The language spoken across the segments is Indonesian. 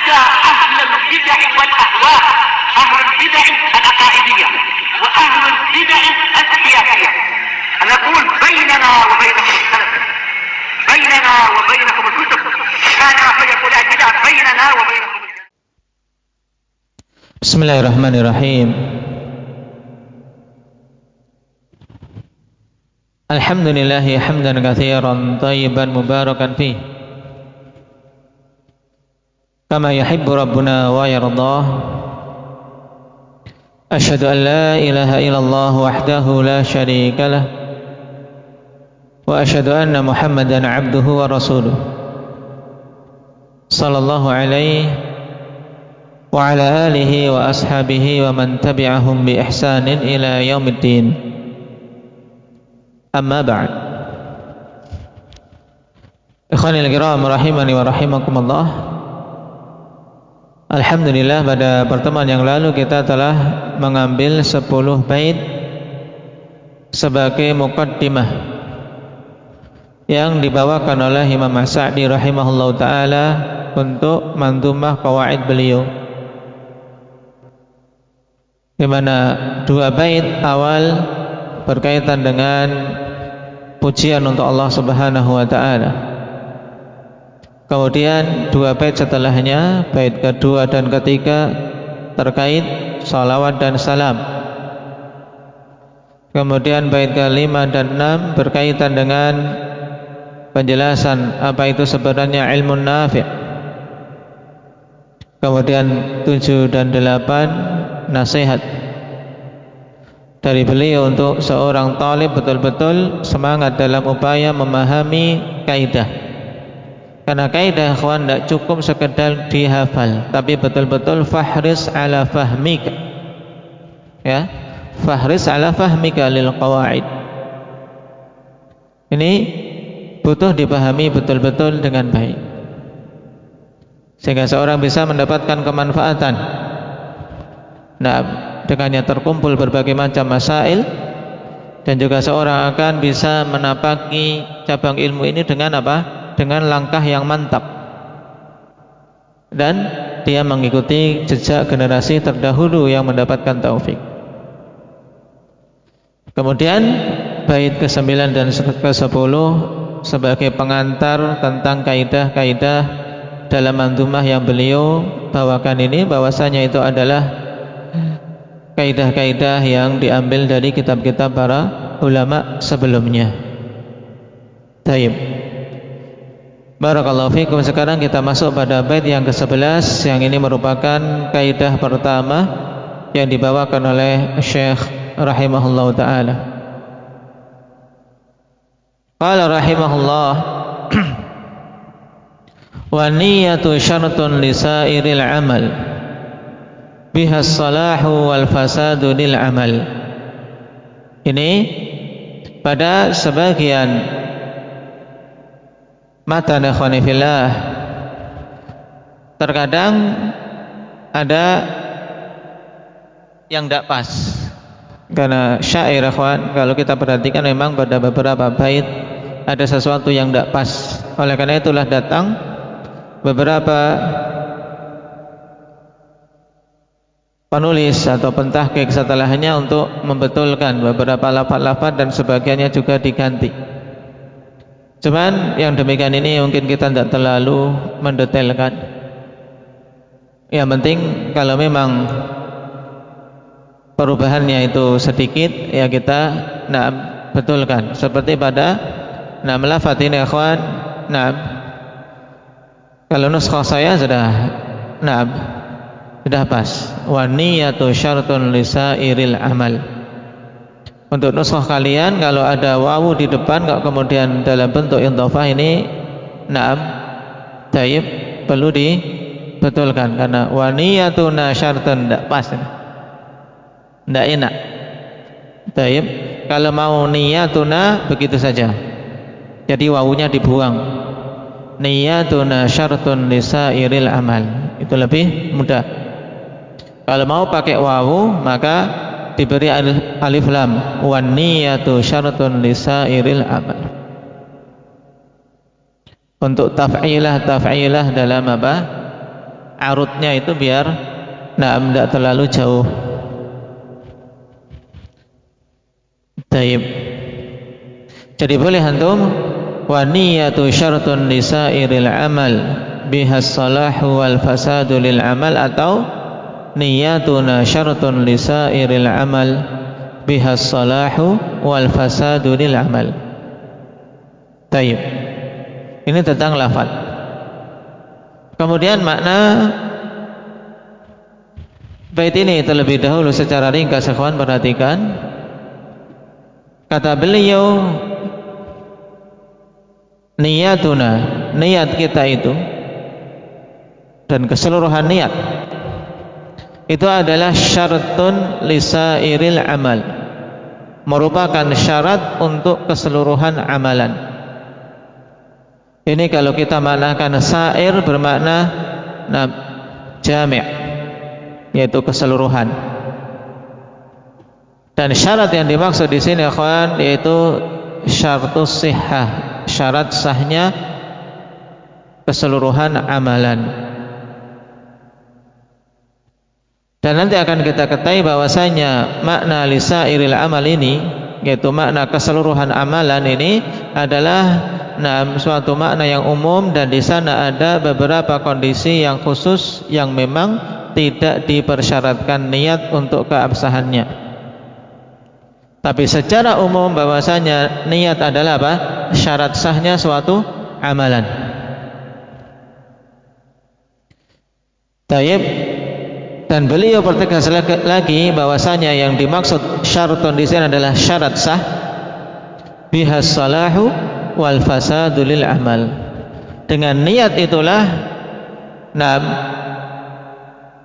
حتى أهل البدع والأهواء، أهل البدع العقائدية وأهل البدع السياسية، نقول بيننا وبينكم السلف، بيننا وبينكم الكتب، كان فيقول البدع بيننا وبينكم. Bismillahirrahmanirrahim. Alhamdulillahi hamdan katsiran thayyiban mubarakan fih, kama yuhibbu rabbuna wa yardah. Asyhadu an la ilaha illallah wahdahu la syarika lah, wa asyhadu anna Muhammadan abduhu wa rasuluh, sallallahu alaihi wa ala alihi wa ashabihi wa man tabi'ahum bi ihsanin ila yaumiddin. Amma ba'd. Ikhwanil kiram rahimani wa rahimakumullah. Alhamdulillah, pada pertemuan yang lalu kita telah mengambil 10 bait sebagai muqaddimah yang dibawakan oleh Imam As-Sa'di rahimahullahu taala untuk manzumah qawaid beliau, di mana 2 bait awal berkaitan dengan pujian untuk Allah Subhanahu wa taala. Kemudian 2 bait setelahnya, bait kedua dan ketiga, terkait salawat dan salam. Kemudian bait ke-5 dan 6 berkaitan dengan penjelasan apa itu sebenarnya ilmu nafi'. Kemudian 7 dan 8 nasihat dari beliau untuk seorang talib betul-betul semangat dalam upaya memahami kaidah. Karena kaidah, ikhwan, tidak cukup sekedar dihafal, tapi betul-betul fahris ala fahmika, ya, fahris ala fahmika lil qawaid. Ini butuh dipahami betul-betul dengan baik, sehingga seorang bisa mendapatkan kemanfaatan. Nah, dengannya terkumpul berbagai macam masail, dan juga seorang akan bisa menapaki cabang ilmu ini dengan apa? Dengan langkah yang mantap, dan dia mengikuti jejak generasi terdahulu yang mendapatkan taufik. Kemudian bait ke-9 dan ke-10 sebagai pengantar tentang kaidah-kaidah dalam manzumah yang beliau bawakan ini, bahwasanya itu adalah kaidah-kaidah yang diambil dari kitab-kitab para ulama sebelumnya. Taib. Barakallahu fikum. Sekarang kita masuk pada bait yang ke-11, yang ini merupakan kaidah pertama yang dibawakan oleh Syekh rahimahullahu taala. Qala rahimahullah, wa niyyatu syartun li sa'iril amal, biha salahu wal fasadu lil amal. Ini pada sebagian matan ikhwani fillah, terkadang ada yang tidak pas. Karena syair, ikhwan, kalau kita perhatikan memang pada beberapa bait ada sesuatu yang tidak pas. Oleh karena itulah datang beberapa penulis atau pentahqiq setelahnya untuk membetulkan beberapa lafaz-lafaz, dan sebagiannya juga diganti. Cuman yang demikian ini mungkin kita tidak terlalu mendetailkan. Yang penting kalau memang perubahannya itu sedikit, ya kita betulkan. Seperti pada lafaz ini, ikhwan. Kalau nuskhah saya sudah pas. Wa niyyatu syartun lisairil amal. Untuk nuskhah kalian, kalau ada wawu di depan, kalau kemudian dalam bentuk idhofah ini taib, perlu dibetulkan, karena wa niyyatuna syartun tidak pas, tidak enak. Taib, kalau mau niyyatuna begitu saja, jadi wawunya dibuang. Niyyatuna syartun lisairil amal, itu lebih mudah. Kalau mau pakai wawu, maka diberi alif lam, wan niyatu syartun lisairil amal. Untuk taf'ilah dalam apa? arutnya itu biar tidak terlalu jauh. Taib. Jadi boleh antum wa niyatu syartun lisairil amal bihas salahu wal fasadu lil amal, atau niyatuna syartun lisairil amal bihas salahu wal fasadu lil amal. Taib. Ini tentang lafaz. Kemudian makna bait ini terlebih dahulu secara ringkas, ikhwan perhatikan. Kata beliau, niyatuna, niat kita itu dan keseluruhan niat itu adalah syartun lisairil amal, merupakan syarat untuk keseluruhan amalan. Ini kalau kita maknakan sair bermakna jami', yaitu keseluruhan. Dan syarat yang dimaksud di sini, ikhwan, yaitu syaratus sihhah, syarat sahnya keseluruhan amalan. Dan nanti akan kita ketahui bahwasanya makna lisairil amal ini, yaitu makna keseluruhan amalan ini adalah suatu makna yang umum, dan di sana ada beberapa kondisi yang khusus yang memang tidak dipersyaratkan niat untuk keabsahannya. Tapi secara umum bahwasanya niat adalah apa? Syarat sahnya suatu amalan. Taib. Dan beliau pertegas lagi bahwasanya yang dimaksud syartun di sini adalah syarat sah bihas salahu wal fasadu lil amal. Dengan niat itulah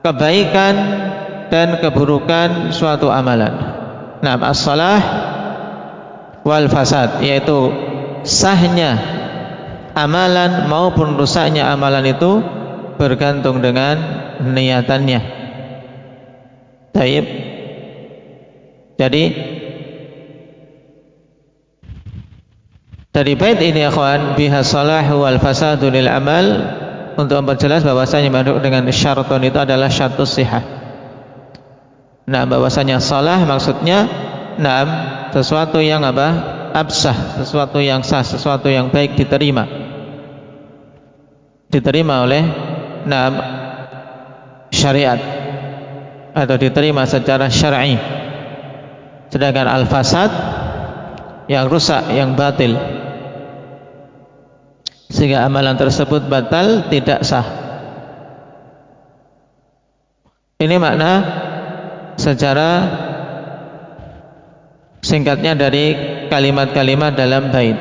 kebaikan dan keburukan suatu amalan. As-salah wal fasad, yaitu sahnya amalan maupun rusaknya amalan itu bergantung dengan niatannya. Taib. Jadi dari bait ini, ikhwan, bihas salahu wal fasadu lil amal, untuk memperjelas bahwasanya dengan syartun itu adalah syaratus sihah. Bahwasanya salah maksudnya sesuatu yang absah, sesuatu yang sah, sesuatu yang baik, diterima oleh syariat atau diterima secara syar'i. Sedangkan al-fasad yang rusak, yang batil, sehingga amalan tersebut batal, tidak sah. Ini makna secara singkatnya dari kalimat-kalimat dalam bait.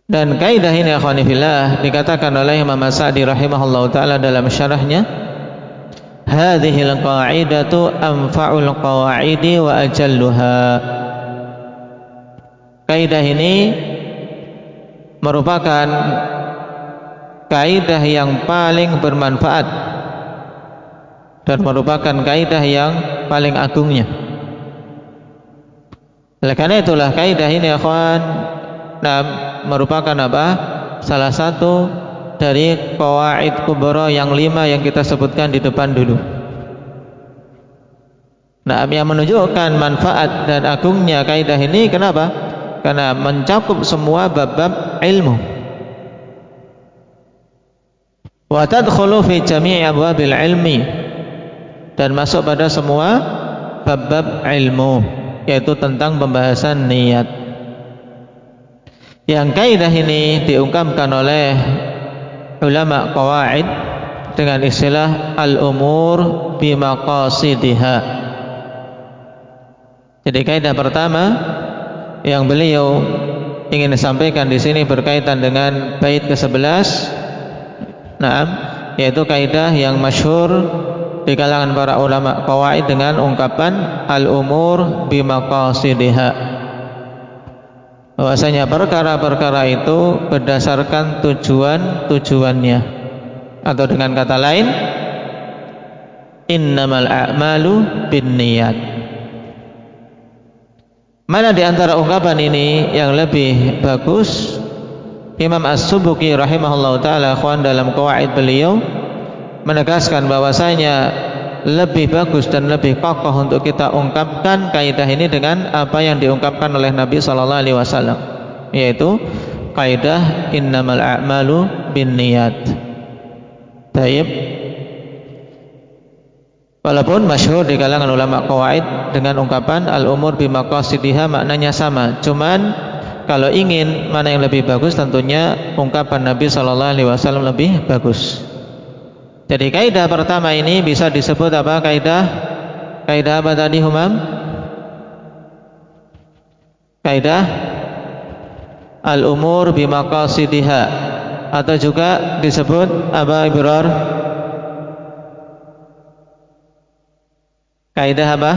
Dan kaidah ini, akhwani fillah, dikatakan oleh Imam As-Sa'di rahimahullahu taala dalam syarahnya, hadhil qa'idatu anfa'ul qawa'idi wa ajalluha. Kaidah ini merupakan kaidah yang paling bermanfaat dan merupakan kaidah yang paling agungnya. Oleh karena itulah kaidah ini, ikhwan, merupakan salah satu dari qawaid kubra yang 5 yang kita sebutkan di depan dulu. Yang menunjukkan manfaat dan agungnya kaidah ini. Kenapa? Karena mencakup semua bab-bab ilmu. Wa tadkhulu fi jami'i abwabil ilmi, dan masuk pada semua bab-bab ilmu, yaitu tentang pembahasan niat. Yang kaidah ini diungkapkan oleh ulama qawaid dengan istilah al-umur bimaqasidiha. Jadi kaidah pertama yang beliau ingin disampaikan di sini berkaitan dengan bait ke-11, yaitu kaidah yang masyhur di kalangan para ulama qawaid dengan ungkapan al-umur bimaqasidiha, bahwasanya perkara-perkara itu berdasarkan tujuan-tujuannya, atau dengan kata lain, innamal a'malu binniyat. Mana di antara ungkapan ini yang lebih bagus Imam As-Subki rahimahullah ta'ala dalam qawaid beliau menegaskan bahwasanya lebih bagus dan lebih kokoh untuk kita ungkapkan kaidah ini dengan apa yang diungkapkan oleh Nabi sallallahu alaihi wasallam, yaitu kaidah innamal a'malu binniyat. Taib. Walaupun masyhur di kalangan ulama qawaid dengan ungkapan al-umur bimaqasidiha, maknanya sama. Cuman kalau ingin mana yang lebih bagus, tentunya ungkapan Nabi sallallahu alaihi wasallam lebih bagus. Jadi kaidah pertama ini bisa disebut apa? Kaidah apa tadi, Humam? Kaidah al-umur bimaqasidiha, atau juga disebut apa, Ibror? Kaidah apa?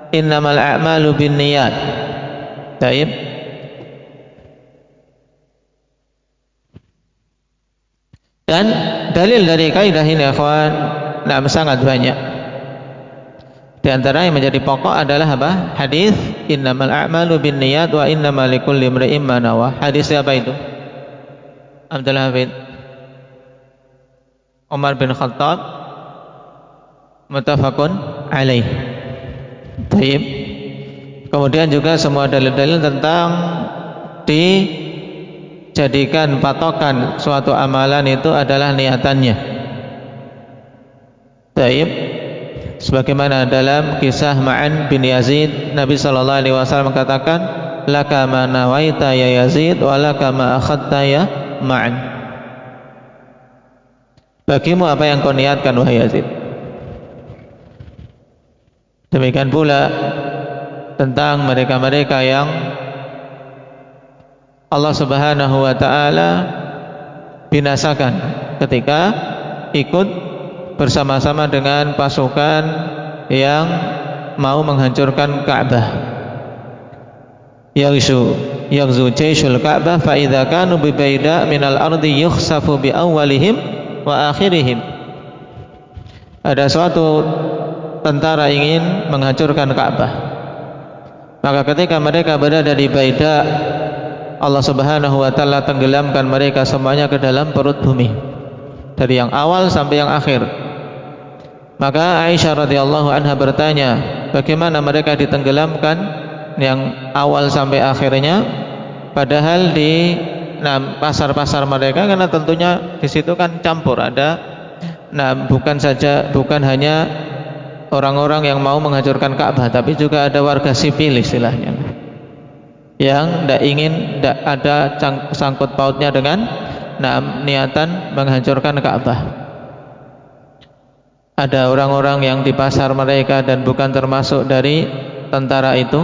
Innamal a'malu binniyat. Baik. Dan dalil dari kaidah ini, ikhwan, sangat banyak. Di antara yang menjadi pokok adalah apa? Hadis innamal a'malu binniyat wa innamal likulli imri'in ma nawa. Hadis apa itu? Abdul Hafid. Umar bin Khattab, muttafaqun alaih. Baik. Kemudian juga semua dalil-dalil tentang dijadikan patokan suatu amalan itu adalah niatannya. Baik. Sebagaimana dalam kisah Ma'an bin Yazid, Nabi sallallahu alaihi wasallam mengatakan, laka ma nawaita ya Yazid wa laka ma akhadta ya Ma'an. Bagimu apa yang kau niatkan wahai Yazid. Demikian pula tentang mereka-mereka yang Allah Subhanahu wa ta'ala binasakan ketika ikut bersama-sama dengan pasukan yang mau menghancurkan Ka'bah. Yaghzu jayshul Ka'bah fa idza kanu bi baida minal ardi yukhsafu bi awwalihim wa akhirihim. Ada suatu tentara ingin menghancurkan Ka'bah, maka ketika mereka berada di Baida, Allah Subhanahu wa ta'ala tenggelamkan mereka semuanya ke dalam perut bumi, dari yang awal sampai yang akhir. Maka Aisyah radhiyallahu anha bertanya, bagaimana mereka ditenggelamkan yang awal sampai akhirnya, padahal di pasar-pasar mereka, karena tentunya di situ kan campur, ada bukan hanya orang-orang yang mau menghancurkan Ka'bah, tapi juga ada warga sipil istilahnya, yang tidak ada sangkut pautnya dengan niatan menghancurkan Ka'bah. Ada orang-orang yang di pasar mereka dan bukan termasuk dari tentara itu,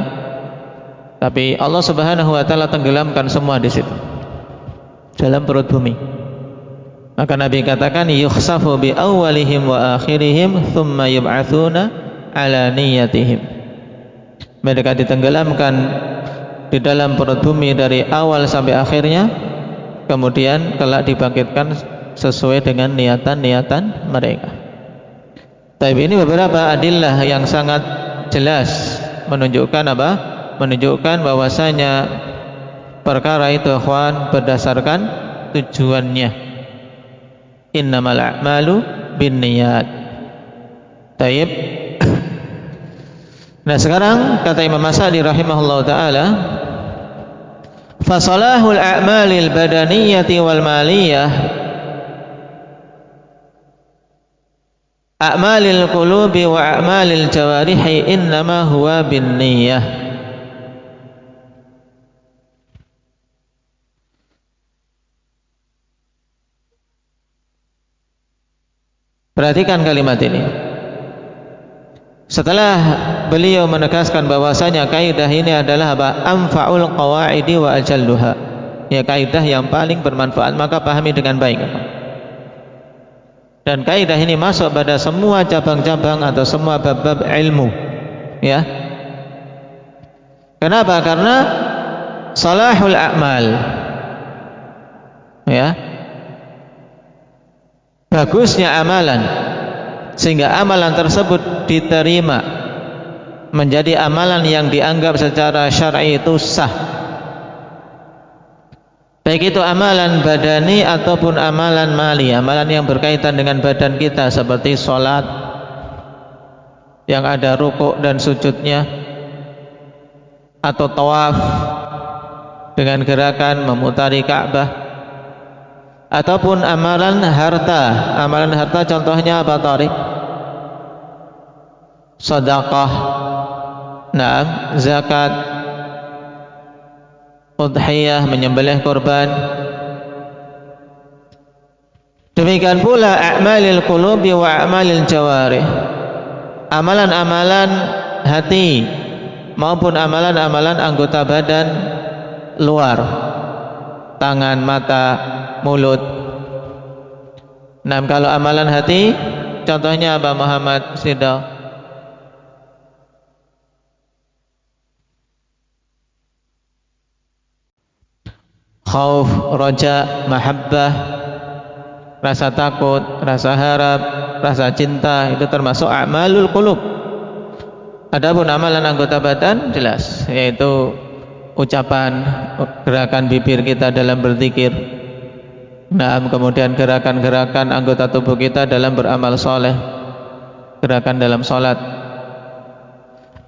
tapi Allah Subhanahu wa ta'ala tenggelamkan semua di situ, dalam perut bumi. Maka Nabi katakan yukhsafu bi awwalihim wa akhirihim thumma yub'atsuna ala niyyatihim. Mereka ditenggelamkan di dalam perut bumi dari awal sampai akhirnya, kemudian kelak dibangkitkan sesuai dengan niatan-niatan mereka. Tapi ini beberapa adillah yang sangat jelas menunjukkan apa? Menunjukkan bahwasanya perkara itu, ikhwan, berdasarkan tujuannya. Innamal a'malu binniyat. Taib. Nah, sekarang kata Imam As-Sa'di rahimahullah ta'ala, fasalahul a'malil badaniyati wal maliyah a'malil qulubi wa a'malil jawarihi innama huwa binniyah. Perhatikan kalimat ini. Setelah beliau menegaskan bahwasanya kaidah ini adalah apa? Anfa'ul qawaidi wa ajalluha. Ya, kaidah yang paling bermanfaat, maka pahami dengan baik. Dan kaidah ini masuk pada semua cabang-cabang atau semua bab-bab ilmu. Ya. Kenapa? Karena salahul a'mal. Ya. Bagusnya amalan, sehingga amalan tersebut diterima menjadi amalan yang dianggap secara syar'i itu sah. baik itu amalan badani ataupun amalan mali, amalan yang berkaitan dengan badan kita seperti sholat yang ada rukuk dan sujudnya, atau tawaf dengan gerakan memutari Ka'bah, ataupun amalan harta. Amalan harta contohnya apa, Tariq? Sedekah, zakat, udhiyah, menyembelih kurban. Demikian pula a'malil qulubi wa a'malil jawarih, amalan-amalan hati maupun amalan-amalan anggota badan luar, tangan, mata, mulut. Nah, kalau amalan hati contohnya apa, Muhammad Sidau? Khauf, roja, mahabbah, rasa takut, rasa harap, rasa cinta, itu termasuk a'malul qulub. Adapun amalan anggota badan jelas, yaitu ucapan, gerakan bibir kita dalam berzikir. Nah, kemudian gerakan-gerakan anggota tubuh kita dalam beramal soleh, gerakan dalam sholat.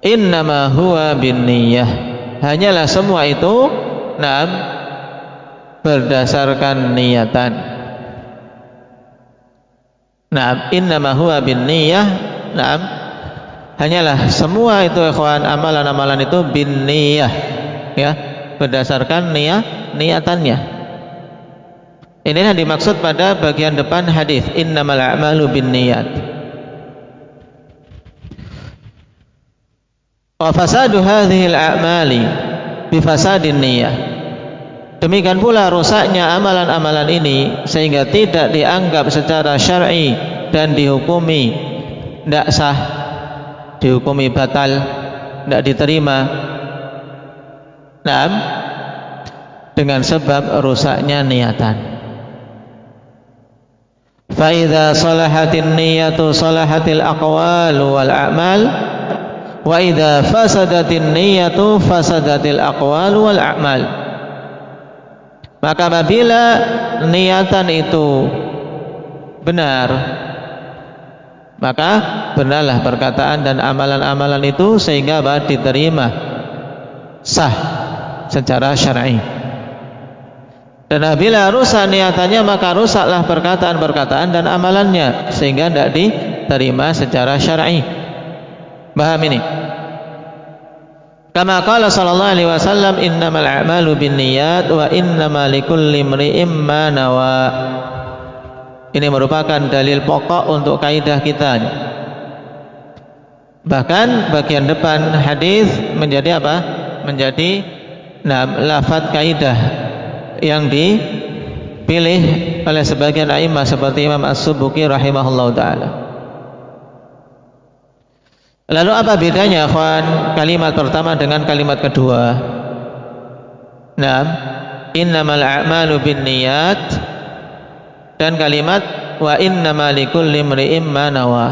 Innama huwa binniyah, hanyalah semua itu berdasarkan niatan. Innama huwa binniyah, hanyalah semua itu ikhwan, amalan-amalan itu binniyah, ya, berdasarkan niatannya. Ini yang dimaksud pada bagian depan hadis, innamal a'malu binniyat. Wa fasadu hadhil a'mali bifasadin niyah. Demikian pula rusaknya amalan-amalan ini sehingga tidak dianggap secara syar'i dan dihukumi tidak sah, dihukumi batal, tidak diterima. Dengan sebab rusaknya niatan. Fa idza salahatin niyatu salahatil aqwal wal a'mal, wa idza fasadatin niyatu fasadatil aqwal wal a'mal. Maka apabila niatan itu benar, maka benarlah perkataan dan amalan-amalan itu sehingga diterima, sah secara syar'i. Dan apabila rusak niatannya, maka rusaklah perkataan-perkataan dan amalannya sehingga tidak diterima secara syar'i. Paham ini? Kama qala sallallahu alaihi wasallam, innamal a'malu binniyat wa innamal likulli imri'in ma nawa. Ini merupakan dalil pokok untuk kaidah kita. Bahkan bagian depan hadis menjadi apa? Menjadi lafaz kaidah yang dipilih oleh sebagian a'immah seperti Imam As-Subki rahimahullahu taala. Lalu apa bedanya, ikhwan, kalimat pertama dengan kalimat kedua? Innamal a'malu binniyat dan kalimat wa innamal likulli imri'in ma nawa.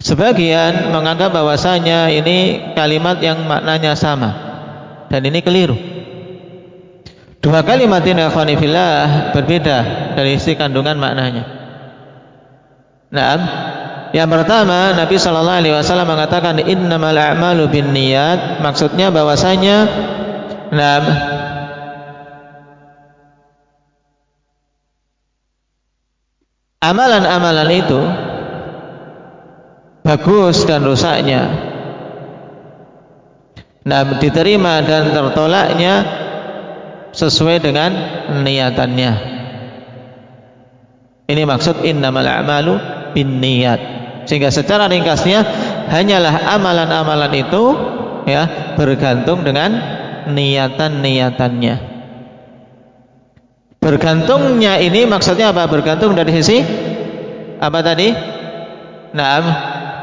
Sebagian menganggap bahwasanya ini kalimat yang maknanya sama, dan ini keliru. Dua kalimat ini, ikhwan fillah, berbeda dari isi kandungan maknanya. Yang pertama, Nabi sallallahu alaihi wasallam mengatakan innamal a'malu binniyat, maksudnya bahwasanya amalan-amalan itu bagus dan rusaknya, diterima dan tertolaknya sesuai dengan niatannya. Ini maksud innamal a'malu binniyat. Sehingga secara ringkasnya hanyalah amalan-amalan itu ya bergantung dengan niatan-niatannya. Bergantungnya ini maksudnya apa? Bergantung dari sisi apa tadi?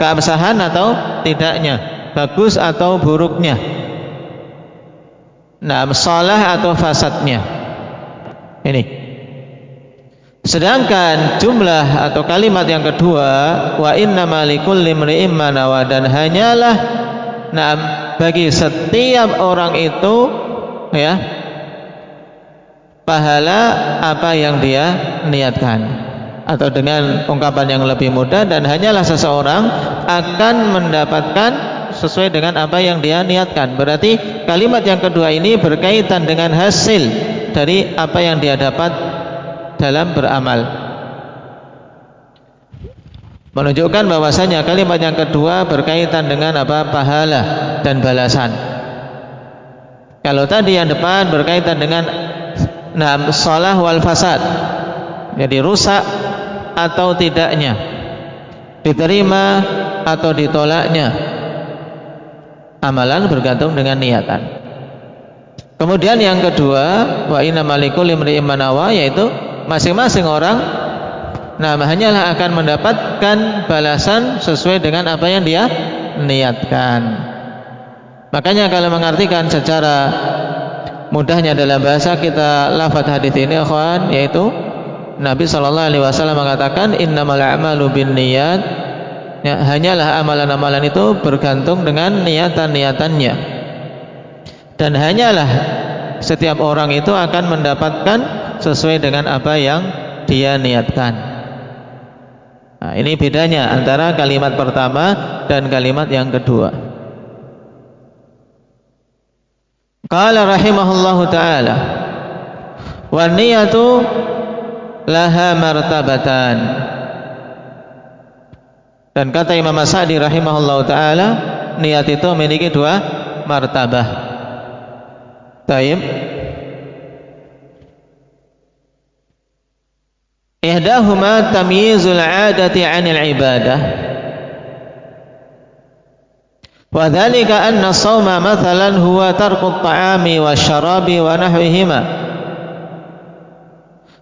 Keabsahan atau tidaknya, bagus atau buruknya, salah atau fasadnya. Ini. Sedangkan jumlah atau kalimat yang kedua, wa innamal likulli imri'in ma nawa, dan hanyalah bagi setiap orang itu ya pahala apa yang dia niatkan. Atau dengan ungkapan yang lebih mudah, dan hanyalah seseorang akan mendapatkan sesuai dengan apa yang dia niatkan. Berarti kalimat yang kedua ini berkaitan dengan hasil dari apa yang dia dapat dalam beramal. Menunjukkan bahwasanya kalimat yang kedua berkaitan dengan apa? Pahala dan balasan. Kalau tadi yang depan berkaitan dengan shalah wal fasad, jadi rusak atau tidaknya, diterima atau ditolaknya amalan bergantung dengan niatan. Kemudian yang kedua, wa innamal likulli imri'in ma nawa, yaitu masing-masing orang hanyalah akan mendapatkan balasan sesuai dengan apa yang dia niatkan. Makanya kalau mengartikan secara mudahnya dalam bahasa kita lafaz hadis ini, ikhwan, yaitu Nabi SAW mengatakan innamal a'malu binniyat, ya, hanyalah amalan-amalan itu bergantung dengan niatan-niatannya, dan hanyalah setiap orang itu akan mendapatkan sesuai dengan apa yang dia niatkan. Nah, ini bedanya antara kalimat pertama dan kalimat yang kedua. Qala rahimahullahu ta'ala, wan niyatu laha martabatan. Dan kata Imam As-Sa'di rahimahullahu ta'ala, niat itu memiliki dua martabah. Taib. Ihdahuma tamyizul 'adati 'anil ibadah. Wa dzalika anna as-shauma mathalan huwa tarku at-ta'ami wasyarabi wa nahwihima.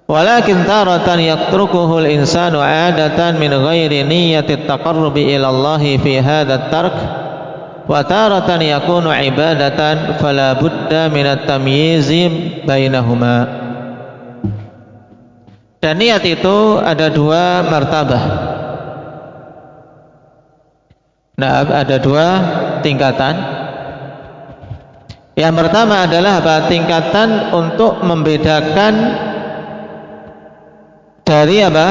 Walakin taratan yatrukuhu al-insanu 'adatan min ghairi niyyati at-taqarrubi ila Allah fi hadha at-tark, wa taratan yakunu 'ibadatan fala budda min at-tamyizi bainahuma. Dan niat itu ada dua martabah. Nah, ada dua tingkatan. Yang pertama adalah apa? Tingkatan untuk membedakan dari apa?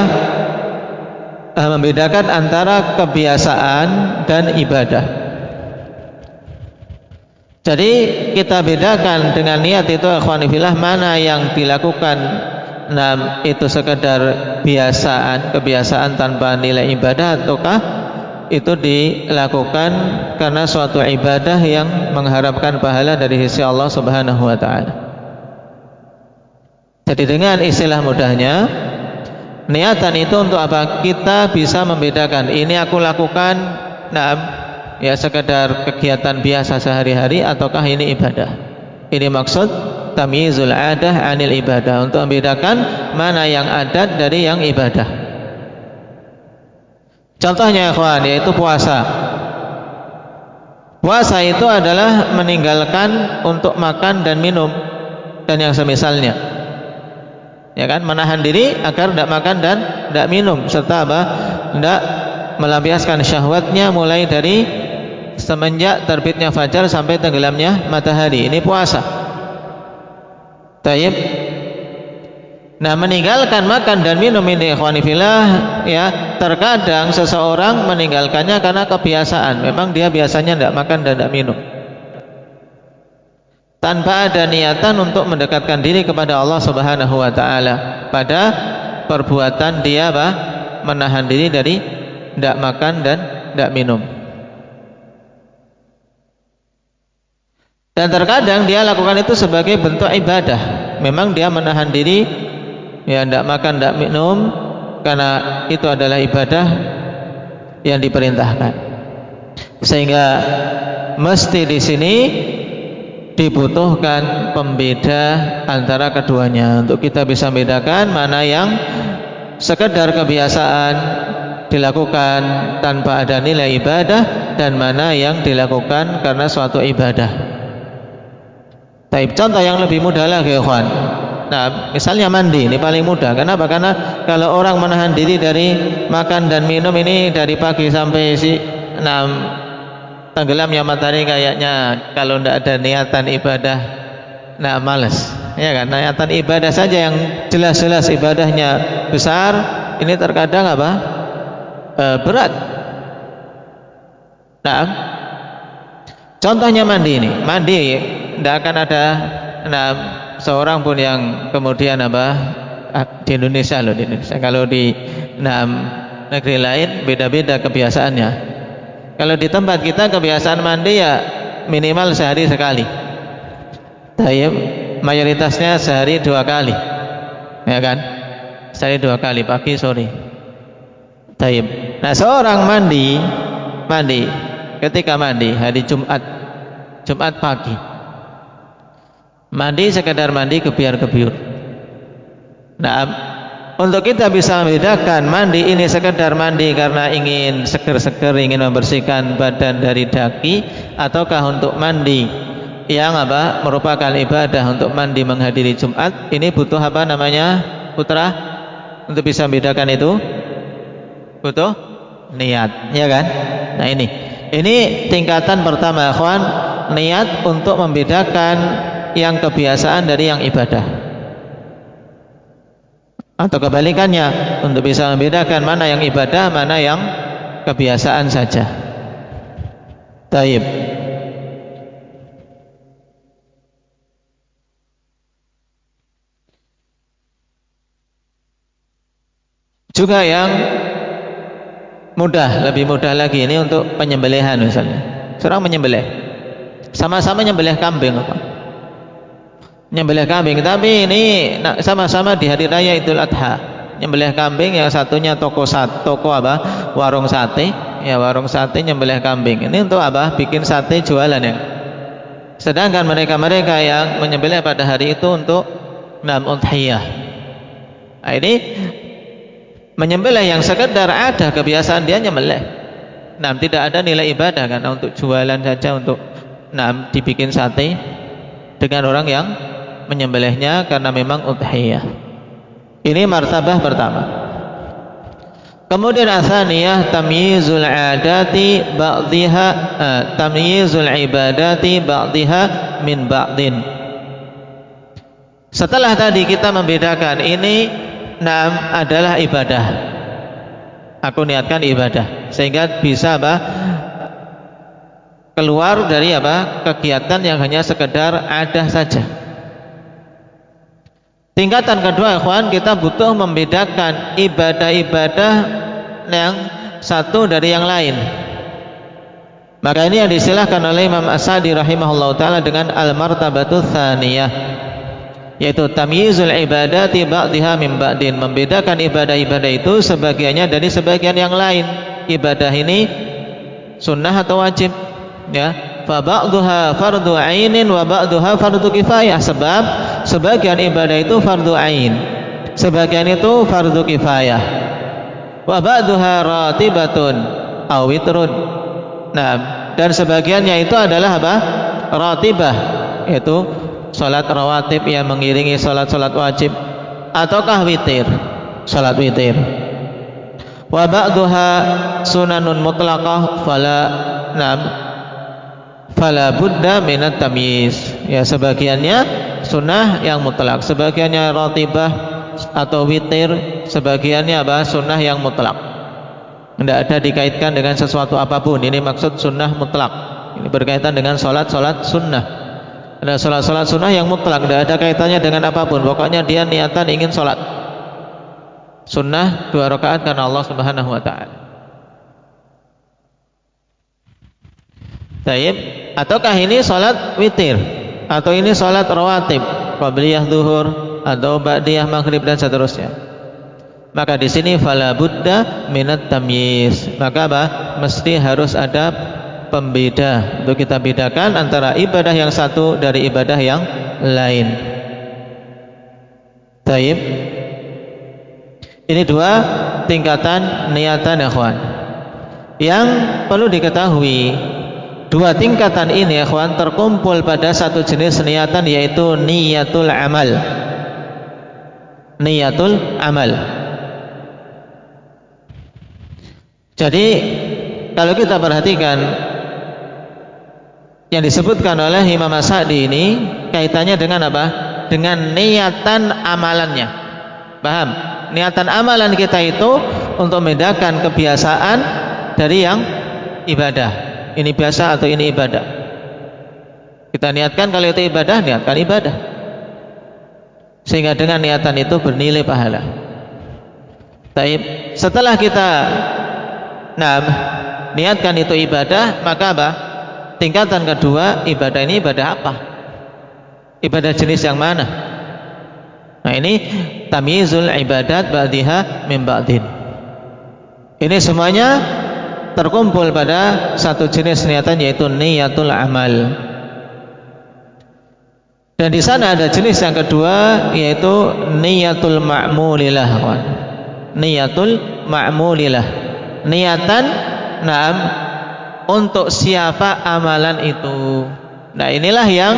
Membedakan antara kebiasaan dan ibadah. Jadi kita bedakan dengan niat itu, ikhwani fillah, mana yang dilakukan itu sekedar kebiasaan tanpa nilai ibadah, ataukah itu dilakukan karena suatu ibadah yang mengharapkan pahala dari sisi Allah Subhanahu wa ta'ala. Jadi dengan istilah mudahnya, niatan itu untuk apa? Kita bisa membedakan, ini aku lakukan ya sekedar kegiatan biasa sehari-hari, ataukah ini ibadah. Ini maksud tamyizul 'adah 'anil ibadah, untuk membedakan mana yang adat dari yang ibadah. Contohnya, ikhwan, yaitu puasa. Puasa itu adalah meninggalkan untuk makan dan minum dan yang semisalnya, ya kan, menahan diri agar tidak makan dan tidak minum, serta apa? Tidak melampiaskan syahwatnya mulai dari semenjak terbitnya fajar sampai tenggelamnya matahari. Ini puasa. Taib. Nah, meninggalkan makan dan minum ini, ikhwani fillah, ya, terkadang seseorang meninggalkannya karena kebiasaan. Memang dia biasanya tidak makan dan tidak minum, tanpa ada niatan untuk mendekatkan diri kepada Allah Subhanahu wa ta'ala pada perbuatan dia apa? Menahan diri dari tidak makan dan tidak minum. Dan terkadang dia lakukan itu sebagai bentuk ibadah. Memang dia menahan diri, ya, tidak makan, tidak minum, karena itu adalah ibadah yang diperintahkan. Sehingga mesti di sini dibutuhkan pembeda antara keduanya, untuk kita bisa bedakan mana yang sekedar kebiasaan dilakukan tanpa ada nilai ibadah, dan mana yang dilakukan karena suatu ibadah. Taib. Contoh yang lebih mudah lagi, ikhwan. Nah, misalnya mandi, ini paling mudah. Kenapa? Karena kalau orang menahan diri dari makan dan minum ini dari pagi sampai tenggelamnya matahari, kayaknya kalau tidak ada niatan ibadah, males. ya kan? Niatan ibadah saja yang jelas-jelas ibadahnya besar, ini terkadang apa? Berat. Nah, contohnya mandi ini, mandi tidak akan ada seorang pun yang kemudian di Indonesia loh, di Indonesia. Kalau di negeri lain beda-beda kebiasaannya. Kalau di tempat kita kebiasaan mandi ya minimal sehari sekali. Tayyib, mayoritasnya sehari 2 kali, ya kan? Sehari 2 kali, pagi sore. Tayyib. Nah, seorang mandi ketika mandi hari Jumat pagi, mandi sekedar mandi kebiar-kebiur. Nah, untuk kita bisa membedakan mandi ini sekedar mandi karena ingin seger-seger, ingin membersihkan badan dari daki, ataukah untuk mandi yang merupakan ibadah, untuk mandi menghadiri Jumat, ini butuh putra? Untuk bisa membedakan itu butuh niat, ya kan? Nah, ini tingkatan pertama, ikhwan, niat untuk membedakan yang kebiasaan dari yang ibadah. Atau kebalikannya, untuk bisa membedakan mana yang ibadah, mana yang kebiasaan saja. Taib. Juga yang mudah, lebih mudah lagi ini untuk penyembelihan misalnya. Seorang menyembelih, sama-sama menyembelih kambing, menyembelih kambing, tapi ini sama-sama di hari raya Idul Adha. Menyembelih kambing, yang satunya warung sate, ya warung sate nyembelih kambing. Ini untuk bikin sate jualan ya. Sedangkan mereka-mereka yang menyembelih pada hari itu untuk udhiyah. Nah, ini menyembelih yang sekedar ada kebiasaan dia nyembelih. Tidak ada nilai ibadah karena untuk jualan saja, untuk dibikin sate dengan orang yang menyembelihnya karena memang udhiyah. Ini martabah pertama. Kemudian atsaniyah tamyizul adati ba'dhiha, tamyizul ibadati ba'dhiha min ba'din. Setelah tadi kita membedakan ini adalah ibadah, aku niatkan ibadah, sehingga bisa keluar dari kegiatan yang hanya sekedar ada saja. Tingkatan kedua, ikhwan, kita butuh membedakan ibadah-ibadah yang satu dari yang lain. Maka ini yang disilahkan oleh Imam As-Sa'di rahimahullah ta'ala dengan al-martabatul tsaniyah, yaitu tamyizul ibadati ba'dhiha min ba'din, membedakan ibadah-ibadah itu sebagiannya dari sebagian yang lain. Ibadah ini sunnah atau wajib, ya. Fa ba'dhuha fardhu 'ainin wa ba'dhuha fardhu kifayah, sebab sebagian ibadah itu fardhu 'ain, sebagian itu fardhu kifayah. Wa ba'dhuha ratibatun aw witrun. Nah, dan sebagiannya itu adalah ratibah, yaitu salat rawatib yang mengiringi salat-salat wajib, ataukah witir, salat witir. Wa ba'dhuha sunanun mutlaqah fala budda minat tamyiz. Ya, sebagiannya sunnah yang mutlak, sebagiannya ratibah atau witir, sebagiannya sunnah yang mutlak. Tidak ada dikaitkan dengan sesuatu apapun. Ini maksud sunnah mutlak. Ini berkaitan dengan salat-salat sunnah. Ada salat-salat sunnah yang mutlak, tidak ada kaitannya dengan apapun. Pokoknya dia niatan ingin salat sunnah 2 rakaat karena Allah Subhanahu wa ta'ala. Taib. Ataukah ini salat witir, atau ini salat rawatib, qabliyah zuhur atau ba'diyah maghrib dan seterusnya. Maka di sini fala budda minat tamyiz. Maka mesti harus ada pembeda untuk kita bedakan antara ibadah yang satu dari ibadah yang lain. Taib. Ini 2 tingkatan niatan, ikhwan. Yang perlu diketahui, 2 tingkatan ini, ikhwan, terkumpul pada satu jenis niatan, yaitu niyatul amal. Niyatul amal. Jadi kalau kita perhatikan yang disebutkan oleh Imam As-Sa'di ini kaitannya dengan apa? dengan niatan amalannya. Paham? Niatan amalan kita itu untuk membedakan kebiasaan dari yang ibadah. Ini biasa atau ini ibadah. Kita niatkan kalau itu ibadah, niatkan ibadah. Sehingga dengan niatan itu bernilai pahala. Taib. Setelah kita niatkan itu ibadah, maka apa? Tingkatan kedua, ibadah ini ibadah apa? Ibadah jenis yang mana? Nah, ini tamyizul ibadat ba'diha min ba'din. Ini semuanya terkumpul pada satu jenis niatan, yaitu niyatul amal. Dan di sana ada jenis yang kedua, yaitu niyatul ma'mulilah. Niyatul ma'mulilah. Niatan untuk siapa amalan itu. Nah, inilah yang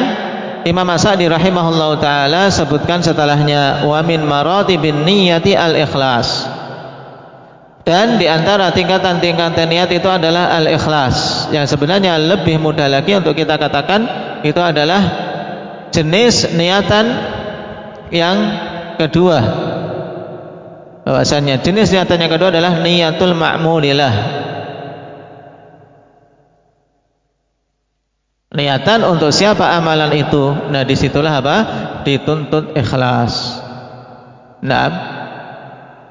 Imam As-Sa'di rahimahullahu taala sebutkan setelahnya, wa min maratibin niyyati al-ikhlas. Dan di antara tingkatan-tingkatan niat itu adalah al-ikhlas. Yang sebenarnya lebih mudah lagi untuk kita katakan itu adalah jenis niatan yang kedua. Bahwasanya jenis niatan yang kedua adalah niyatul ma'mulillah. Niatan untuk siapa amalan itu. Nah, disitulah apa? Dituntut ikhlas. Nah,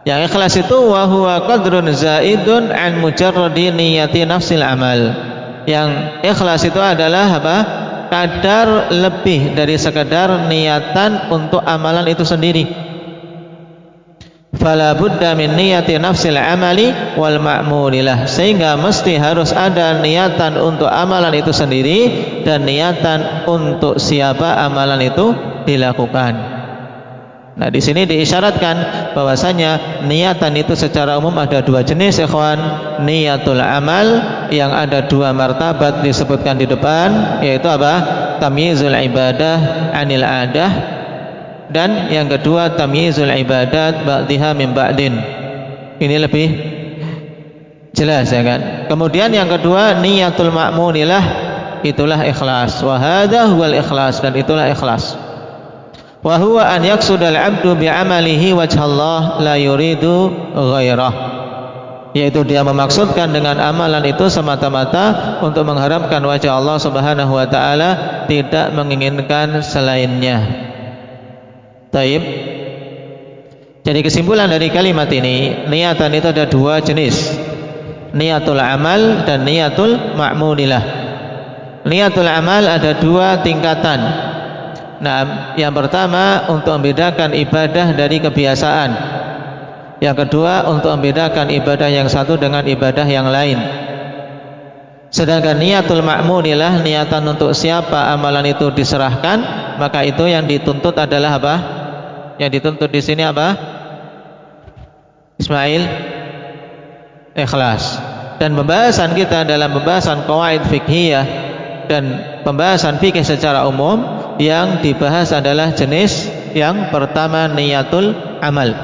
yang ikhlas itu wa huwa qadrun zaidun an mujarradi niyati nafsil amal. Yang ikhlas itu adalah apa? Kadar lebih dari sekadar niatan untuk amalan itu sendiri. Fala budda min niyati nafsil amali wal ma'mulilah. Sehingga mesti harus ada niatan untuk amalan itu sendiri dan niatan untuk siapa amalan itu dilakukan. Nah, di sini diisyaratkan bahwasanya niatan itu secara umum ada dua jenis, ikhwan. Niyatul amal yang ada dua martabat disebutkan di depan, yaitu apa? Tamyizul ibadah anil adah. Dan yang kedua tamyizul ibadat ba'diha min ba'din. Ini lebih jelas, ya kan? Kemudian yang kedua niyatul ma'munilah, itulah ikhlas. Wa hadha huwal ikhlas, dan itulah ikhlas. Wa huwa an yaqsudal 'abdu bi'amalihi wajhallah la yuridu ghairah. Yaitu dia memaksudkan dengan amalan itu semata-mata untuk mengharapkan wajah Allah Subhanahu wa taala, tidak menginginkan selainnya. Taib. Jadi kesimpulan dari kalimat ini, niatan itu ada dua jenis, niyatul amal dan niyatul ma'mulilah. Niyatul amal ada dua tingkatan. Nah, yang pertama untuk membedakan ibadah dari kebiasaan. Yang kedua untuk membedakan ibadah yang satu dengan ibadah yang lain. Sedangkan niyatul ma'mulilah, niatan untuk siapa amalan itu diserahkan, maka itu yang dituntut adalah apa? Yang dituntut di sini apa? Ismail? Ikhlas. Dan pembahasan kita dalam pembahasan qawaid fiqhiyah dan pembahasan fikih secara umum, yang dibahas adalah jenis yang pertama niyatul amal.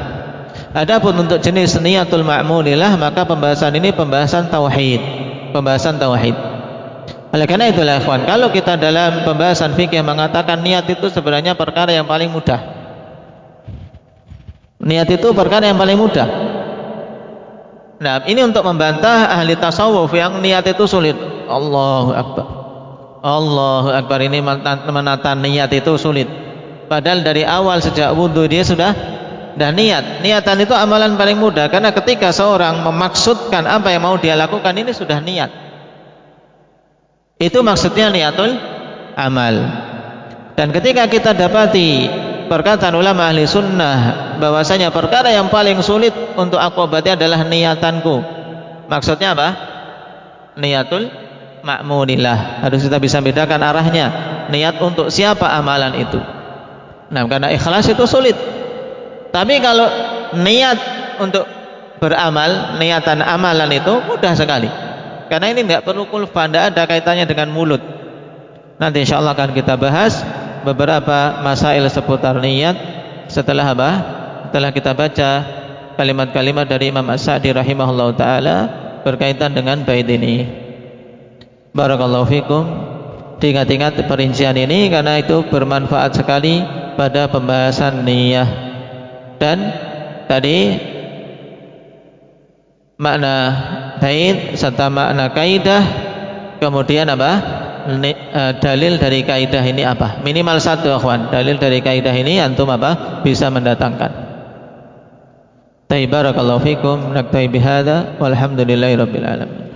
Adapun untuk jenis niyatul ma'mulilah, maka pembahasan ini pembahasan tauhid. Pembahasan tauhid. Oleh karena itulah, ikhwan, kalau kita dalam pembahasan fikih mengatakan niat itu sebenarnya perkara yang paling mudah. Niat itu perkara yang paling mudah. Nah, ini untuk membantah ahli tasawuf yang niat itu sulit. Allahu Akbar. Allahu Akbar, ini menata niat itu sulit. Padahal dari awal sejak wudhu dia sudah niat. Niatan itu amalan paling mudah, karena ketika seorang memaksudkan apa yang mau dia lakukan, ini sudah niat. Itu maksudnya niatul amal. Dan ketika kita dapati perkataan ulama ahli sunnah bahwasanya perkara yang paling sulit untuk aku obati adalah niatanku, maksudnya apa? Niyatul ma'munillah. Harus kita bisa bedakan arahnya. Niat untuk siapa amalan itu. Nah, karena ikhlas itu sulit. Tapi kalau niat untuk beramal, niatan amalan itu mudah sekali. Karena ini tidak perlu kulfa, tidak ada kaitannya dengan mulut. Nanti insya Allah akan kita bahas beberapa masail seputar niat setelah apa? Setelah kita baca kalimat-kalimat dari Imam As-Sa'di rahimahullah ta'ala berkaitan dengan bait ini. Barakallahu fikum. Diingat-ingat perincian ini karena itu bermanfaat sekali pada pembahasan niyah. Dan tadi makna bait serta makna kaidah, kemudian apa? Dalil dari kaidah ini apa? Minimal satu, akhwan. Dalil dari kaidah ini antum apa? Bisa mendatangkan. Barakallahu fikum. Naktafi bihadza walhamdulillahirabbil alamin.